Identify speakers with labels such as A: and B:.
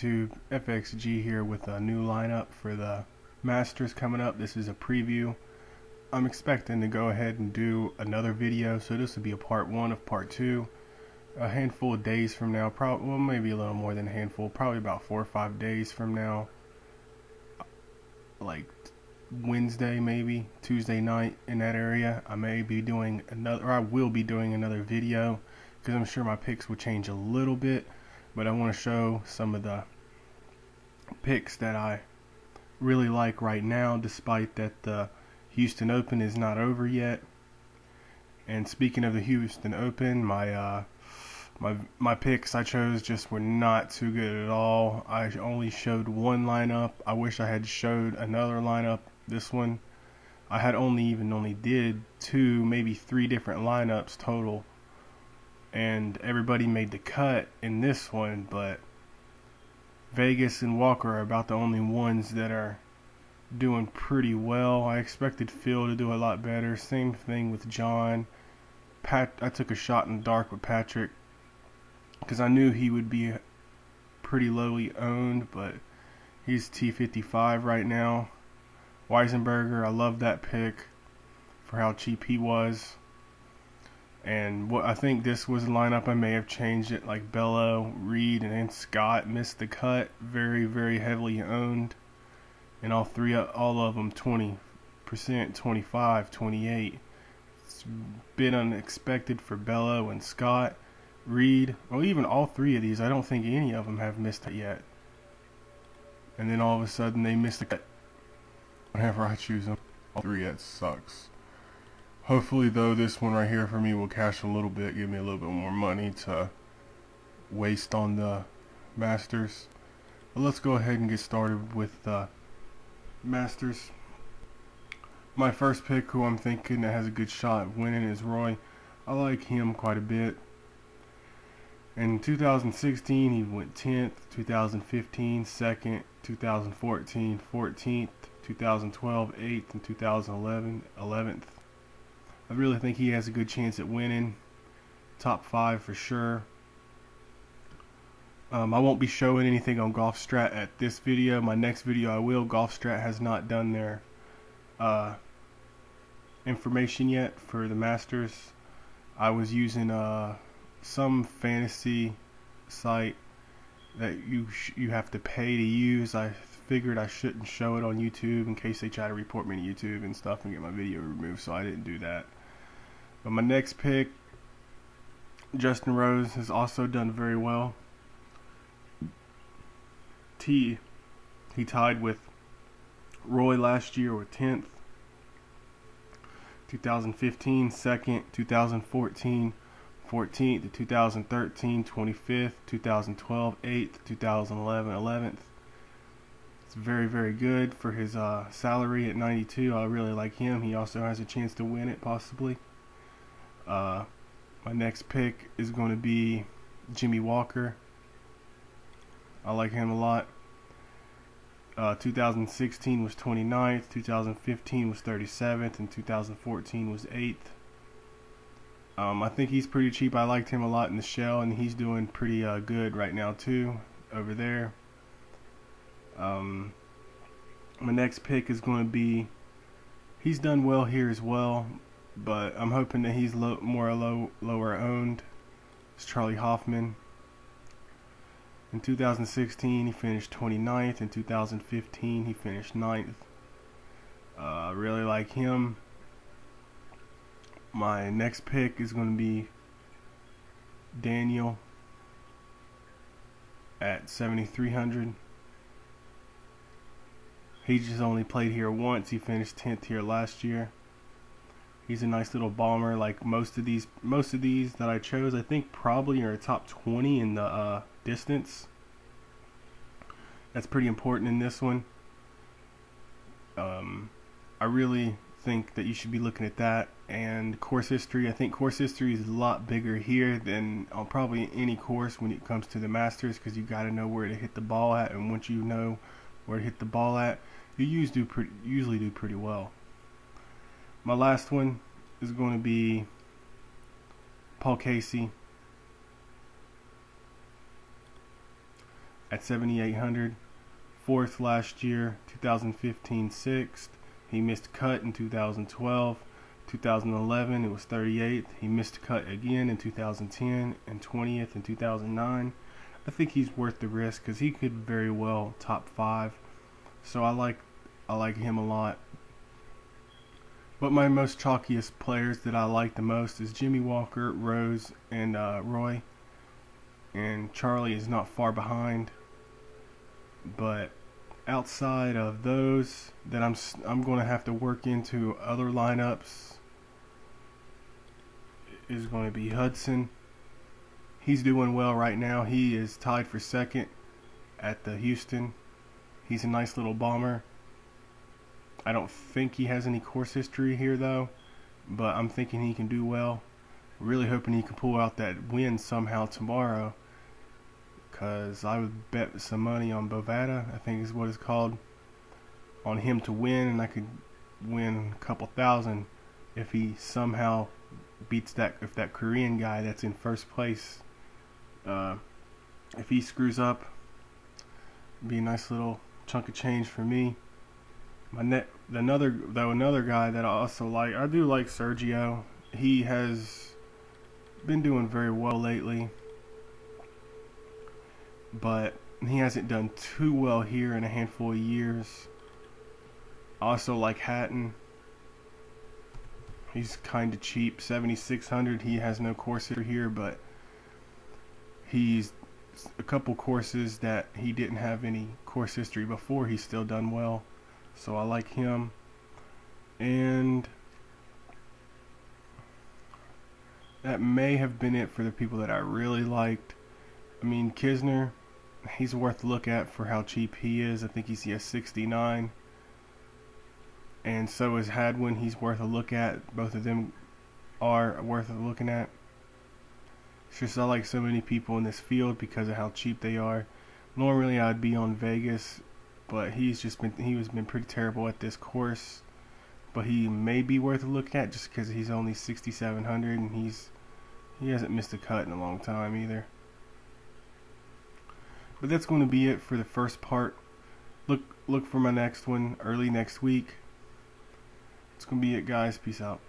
A: YouTube, FXG here with a new lineup for the Masters coming up. This is a preview. I'm expecting to go ahead and do another video, so this will be a part 1 of part 2. A handful of days from now, probably, well, maybe a little more than a handful, probably about 4 or 5 days from now, like Wednesday, maybe Tuesday night, in that area, I may be doing another, or I will be doing another video, because I'm sure my picks will change a little bit. But I want to show some of the picks that I really like right now, despite that the Houston Open is not over yet. And speaking of the Houston Open, my picks I chose just were not too good at all. I only showed one lineup. I wish I had showed another lineup. This one, I had only did 2, maybe 3 different lineups total. And everybody made the cut in this one, but Vegas and Walker are about the only ones that are doing pretty well. I expected Phil to do a lot better. Same thing with John. I took a shot in the dark with Patrick because I knew he would be pretty lowly owned, but he's T55 right now. Weisenberger, I love that pick for how cheap he was. And what I think this was a lineup, I may have changed it, like Bello, Reed, and then Scott missed the cut. Very, very heavily owned. And all of them 20%, 25, 28. It's a bit unexpected for Bello and Scott. Reed, well, even all 3 of these, I don't think any of them have missed it yet. And then all of a sudden they missed the cut. Whenever I choose them, all 3, that sucks. Hopefully, though, this one right here for me will cash a little bit, give me a little bit more money to waste on the Masters. But let's go ahead and get started with the Masters. My first pick, who I'm thinking that has a good shot at winning, is Roy. I like him quite a bit. In 2016, he went 10th, 2015, 2nd, 2014, 14th, 2012, 8th, and 2011, 11th. I really think he has a good chance at winning. Top 5 for sure. I won't be showing anything on GolfStrat at this video. My next video I will. GolfStrat has not done their information yet for the Masters. I was using some fantasy site that you have to pay to use. I figured I shouldn't show it on YouTube in case they try to report me to YouTube and stuff and get my video removed, so I didn't do that. But my next pick, Justin Rose, has also done very well. He tied with Roy last year with 10th. 2015, 2nd. 2014, 14th. 2013, 25th. 2012, 8th. 2011, 11th. It's very, very good for his salary at 92. I really like him. He also has a chance to win it, possibly. My next pick is going to be Jimmy Walker. I like him a lot. 2016 was 29th, 2015 was 37th, and 2014 was 8th. I think he's pretty cheap. I liked him a lot in the shell, and he's doing pretty good right now too over there. My next pick is going to be, he's done well here as well, but I'm hoping that he's lower owned. It's Charlie Hoffman. In 2016 he finished 29th. In 2015 he finished 9th. I really like him. My next pick is going to be Daniel at 7,300. He just only played here once. He finished 10th here last year. He's a nice little bomber. Like most of these that I chose, I think probably are top 20 in the distance. That's pretty important in this one. I really think that you should be looking at that. And course history, I think course history is a lot bigger here than on probably any course when it comes to the Masters, because you got to know where to hit the ball at, and once you know where to hit the ball at, you usually do pretty well. My last one is going to be Paul Casey. at 7,800. Fourth last year, 2015 sixth. He missed cut in 2012. 2011 it was 38th. He missed cut again in 2010 and 20th in 2009. I think he's worth the risk because he could very well top 5. So I like him a lot. But my most chalkiest players that I like the most is Jimmy Walker, Rose, and Roy. And Charlie is not far behind. But outside of those that I'm going to have to work into other lineups is going to be Hudson. He's doing well right now. He is tied for second at the Houston. He's a nice little bomber. I don't think he has any course history here though, but I'm thinking he can do well. Really hoping he can pull out that win somehow tomorrow, because I would bet some money on Bovada, I think is what it's called, on him to win, and I could win a couple thousand if he somehow beats that Korean guy that's in first place. If he screws up, it'd be a nice little chunk of change for me. Another guy that I also like, I do like Sergio. He has been doing very well lately, but he hasn't done too well here in a handful of years. I also like Hatton. He's kind of cheap, 7,600. He has no course history here, but he's a couple courses that he didn't have any course history before. He's still done well, so I like him. And that may have been it for the people that I really liked. I mean, Kisner, he's worth a look at for how cheap he is. I think he's 69. And so is Hadwin. He's worth a look at. Both of them are worth looking at. It's just I like so many people in this field because of how cheap they are. Normally I'd be on Vegas, but he has been pretty terrible at this course. But he may be worth a look at just because he's only 6,700 and he hasn't missed a cut in a long time either. But that's going to be it for the first part. Look for my next one early next week. It's going to be it, guys. Peace out.